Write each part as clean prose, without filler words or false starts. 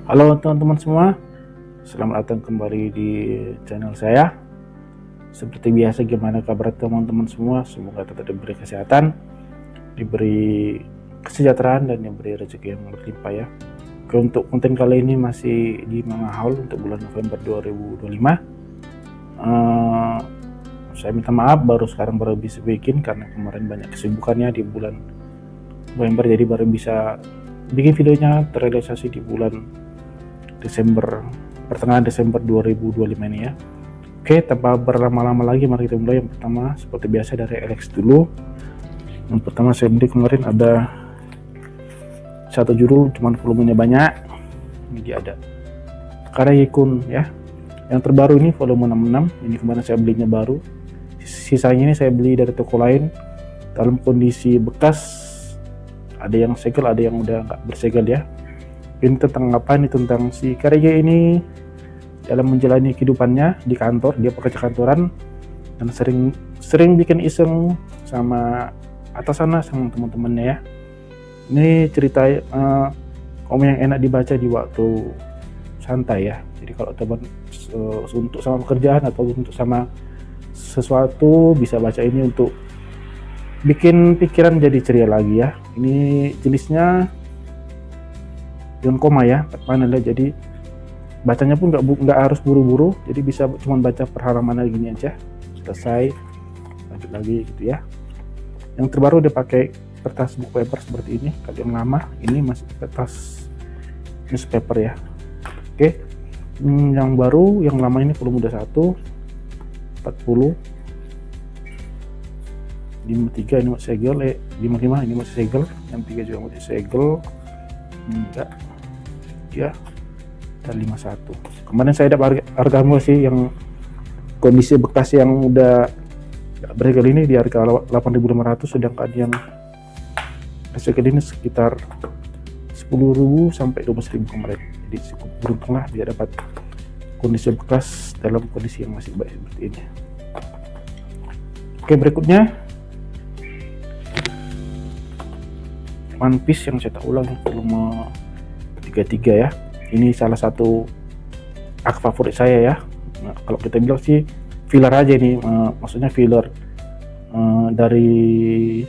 Halo teman-teman semua, selamat datang kembali di channel saya. Seperti biasa, gimana kabar teman-teman semua? Semoga tetap diberi kesehatan, diberi kesejahteraan, dan diberi rezeki yang berlimpah ya. Oke, untuk konten kali ini masih di Manga Haul untuk bulan November 2025. Saya minta maaf, baru bisa bikin karena kemarin banyak kesibukannya di bulan November, jadi baru bisa bikin videonya terrealisasi di bulan Desember, pertengahan Desember 2025 ini ya. Oke, tanpa berlama-lama lagi, mari kita mulai. Yang pertama, seperti biasa dari Alex dulu. Yang pertama saya beli kemarin ada satu judul, cuman volumenya banyak. Ini dia ada Karayekun ya. Yang terbaru ini volume 66. Ini kemarin saya belinya baru. Sisanya ini saya beli dari toko lain dalam kondisi bekas. Ada yang segel, ada yang udah nggak bersegel ya. Ini tentang apa? Ini tentang si Karege ini dalam menjalani kehidupannya di kantor. Dia pekerja kantoran dan sering bikin iseng sama atasannya, sama teman-temannya ya. Ini cerita yang enak dibaca di waktu santai ya. Jadi kalau teman untuk sama pekerjaan atau untuk sama sesuatu, bisa baca ini untuk bikin pikiran jadi ceria lagi ya. Ini jenisnya Yonkoma ya, 4 panel ya, jadi bacanya pun nggak harus buru-buru, jadi bisa cuma baca per halaman gini aja, selesai, lanjut lagi gitu ya. Yang terbaru dia pakai kertas book paper seperti ini. Kalau yang lama ini masih kertas newspaper ya. Oke, yang baru, yang lama ini volume udah 1 40 53 ini masih segel, 55 ini masih segel, yang 3 juga masih segel, enggak ya, dan 51. Kemarin saya dapat harga murah sih, yang kondisi bekas yang udah bersegel ini di harga 8.500, sedangkan yang segel ini sekitar 10.000 sampai 12.000 kemarin. Jadi cukup beruntung lah dia dapat kondisi bekas dalam kondisi yang masih baik seperti ini. Oke, berikutnya One Piece yang cetak ulang volume 33 ya. Ini salah satu arc favorit saya ya. Nah, kalau kita bilang sih filler aja ini, maksudnya filler dari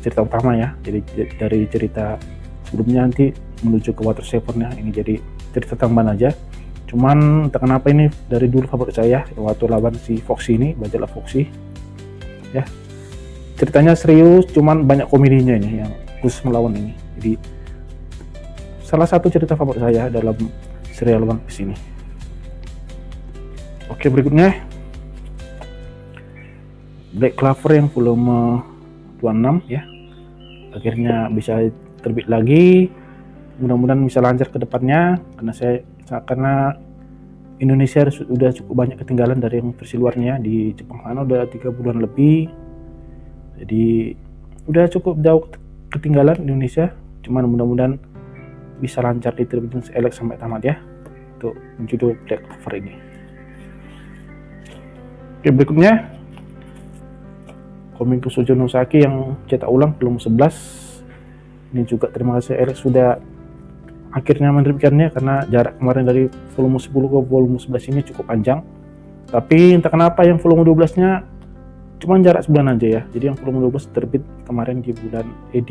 cerita utama ya. Jadi dari cerita sebelumnya nanti menuju ke Water Seven-nya, ini jadi cerita tambahan aja. Cuman entah kenapa ini dari dulu favorit saya, waktu lawan si Foxy ini, bacalah Foxy ya. Ceritanya serius, cuman banyak komedinya ini yang khusus melawan ini. Jadi salah satu cerita favorit saya dalam serial One Piece ini. Oke, berikutnya Black Clover yang volume 26 ya. Akhirnya bisa terbit lagi. Mudah-mudahan bisa lancar ke depannya, karena Indonesia sudah cukup banyak ketinggalan dari yang versi luarnya. Di Jepang sana udah 3 bulan lebih. Jadi udah cukup jauh ketinggalan Indonesia. Cuman mudah-mudahan bisa lancar diterbitin Alex sampai tamat ya, untuk judul Black Clover ini. Oke, berikutnya komik Shoujo no Saki yang cetak ulang volume 11. Ini juga terima kasih Alex sudah akhirnya menerbitkannya, karena jarak kemarin dari volume 10 ke volume 11 ini cukup panjang. Tapi entah kenapa yang volume 12 nya cuma jarak sebulan aja ya. Jadi yang volume 12 terbit kemarin di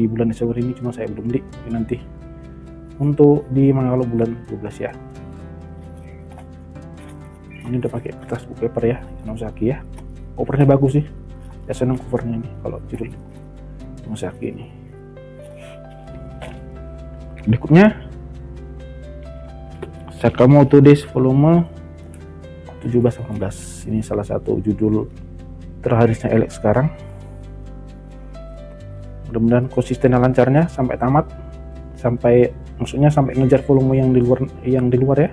bulan Desember ini, cuma saya belum beli, nanti untuk di Mangalo bulan 12 ya. Ini udah pakai kertas book paper ya, Nosaki ya. Covernya bagus sih, ya seneng covernya ini kalau judul Nosaki ini. Berikutnya Sakamoto Days volume 17-18. Ini salah satu judul terharisnya Alex sekarang. Mudah-mudahan konsisten dan lancarnya sampai tamat, maksudnya sampai ngejar volume yang di luar ya.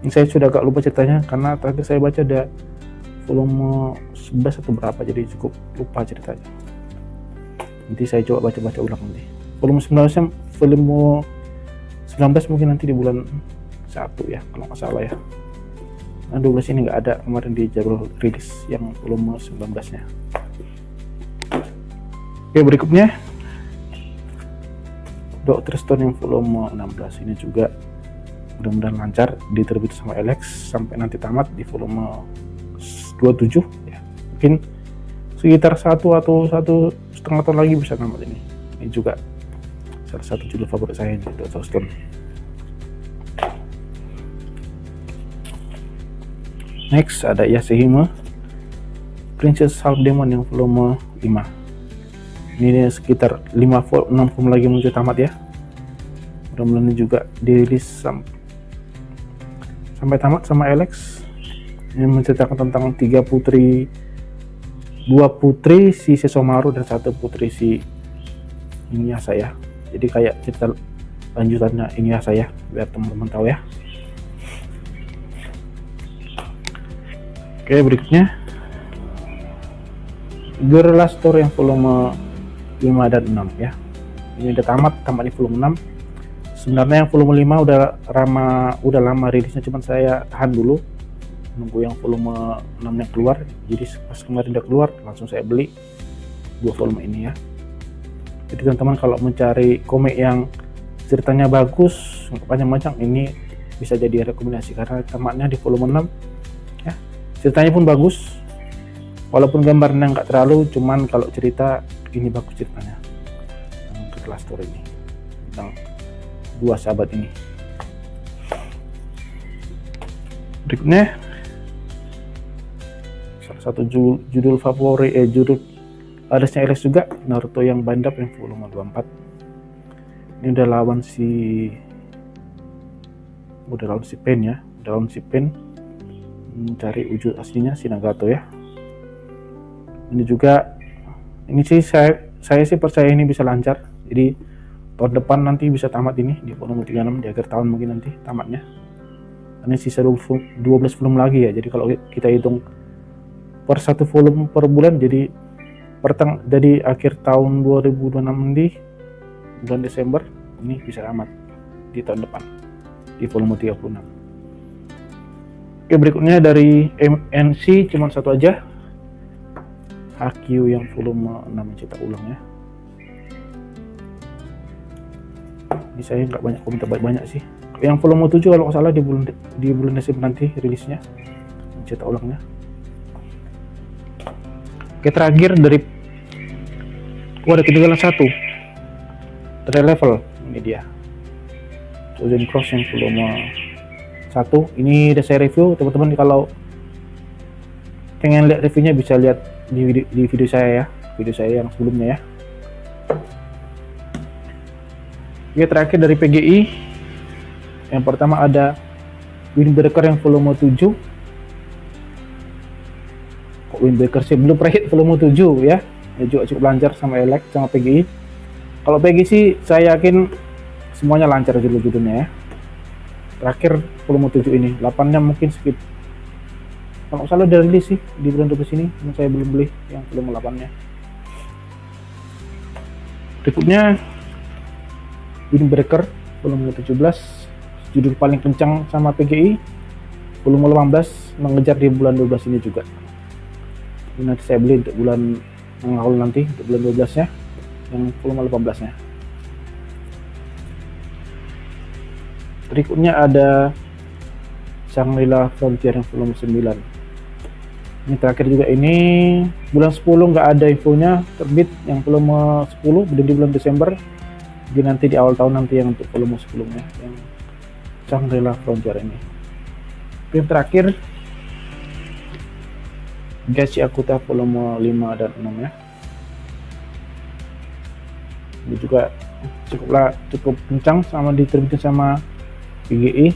Ini saya sudah agak lupa ceritanya, karena terakhir saya baca ada volume 11 atau berapa, jadi cukup lupa ceritanya. Nanti saya coba baca ulang nanti. Volume 19 mungkin nanti di bulan 1 ya, kalau nggak salah ya. Nah, 12 ini nggak ada kemarin di jadwal rilis yang volume 19 nya. Oke, berikutnya Dr. Stone yang volume 16 ini juga mudah-mudahan lancar diterbit sama Alex sampai nanti tamat di volume 27 ya. Mungkin sekitar 1 atau 1,5 tahun lagi bisa tamat ini. Ini juga salah satu judul favorit saya ini, Dr. Stone. Next ada Yashihime Princess Half Demon yang volume 5. Ini sekitar 6 volume lagi menuju tamat ya. Mudah-mudahan ini juga dirilis sampai tamat sama Alex. Ini menceritakan tentang 2 putri si Sesomaru dan 1 putri si Inuyasha ya. Jadi kayak cerita lanjutannya Inuyasha ya, biar teman-teman tahu ya. Oke, berikutnya Girl Last Story yang volume 5 dan 6 ya. Ini udah tamat di volume 6. Sebenarnya yang volume 5 udah lama rilisnya, cuman saya tahan dulu nunggu yang volume 6 yang keluar. Jadi pas kemarin udah keluar langsung saya beli 2 volume ini ya. Jadi teman-teman kalau mencari komik yang ceritanya bagus, panjang-panjang, ini bisa jadi rekomendasi karena tamatnya di volume 6 ya. Ceritanya pun bagus, walaupun gambarnya nggak terlalu, cuman kalau cerita ini bagus ceritanya. Girl Last Story ini tentang 2 sahabat ini. Berikutnya salah satu judul favorit judul adanya Alex juga, Naruto yang Bandap yang volume 24. Ini udah lawan si Pain ya, mencari wujud aslinya si Nagato ya. Ini juga, ini sih saya sih percaya ini bisa lancar. Jadi tahun depan nanti bisa tamat ini di volume 36, di akhir tahun mungkin nanti tamatnya. Ini sisa 12 volume lagi ya. Jadi kalau kita hitung per 1 volume per bulan, jadi akhir tahun 2026 di bulan Desember ini bisa tamat di tahun depan di volume 36. Oke, berikutnya dari MNC cuman satu aja, Haikyuu yang volume 6 cetak ulang ya. Ini saya nggak banyak komentar banyak sih. Yang volume 7 kalau nggak salah di bulan Desember nanti rilisnya, cetak ulangnya. Oke, terakhir dari ada ketinggalan 1 dari level ini dia, Chosen Cross yang volume 1. Ini udah saya review, teman-teman kalau pengen lihat reviewnya bisa lihat di video saya yang sebelumnya ya. Oke, terakhir dari PGI yang pertama ada Windbreaker yang volume 7. Kok Windbreaker sih belum pernah hit volume 7 ya. Ini juga cukup lancar sama Alex sama PGI. Kalau PGI sih saya yakin semuanya lancar judul-judulnya ya. Terakhir volume 7 ini, 8-nya mungkin sedikit, kalau salah udah rilis sih di bulan 12 ini, saya belum beli yang volume 8-nya. Berikutnya Windbreaker volume 17, judul paling kencang sama PGI, volume 18, mengejar di bulan 12 ini juga. Ini nanti saya beli untuk bulan awal nanti, untuk bulan 12 nya yang volume 18 nya. Berikutnya ada Shangri-La Frontier yang volume 9. Ini terakhir juga, ini bulan 10 nggak ada infonya terbit yang volume 10 di bulan Desember. Jadi nanti di awal tahun nanti yang untuk volume 10 nya yang Shangri-La Frontier ini. Yang terakhir Gachi Akuta volume 5 dan 6 ya. Ini juga cukup kencang sama diterbitin sama PGI.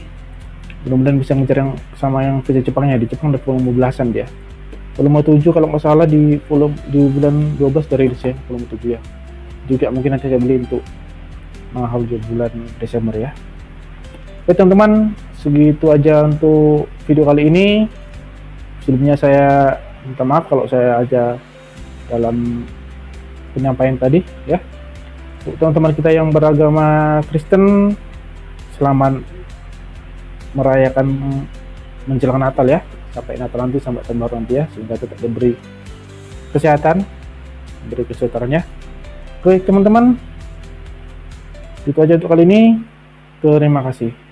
Mudah-mudahan bisa ngejar yang sama yang versi Jepangnya. Di Jepang ada volume 12-an dia. Volume 7 kalau nggak salah di bulan 12 dari rilis ya, volume 7 ya. Juga mungkin nanti saya beli untuk mengawal bulan Desember ya. Oke teman-teman, segitu aja untuk video kali ini. Sebelumnya saya minta maaf kalau saya aja dalam penyampaian tadi ya. Untuk teman-teman kita yang beragama Kristen, selamat merayakan menjelang Natal ya. Sampai Natal nanti, sampai tahun baru nanti ya, sehingga tetap diberi kesehatan, diberi kesehatannya. Oke teman-teman, Itu aja untuk kali ini. Terima kasih.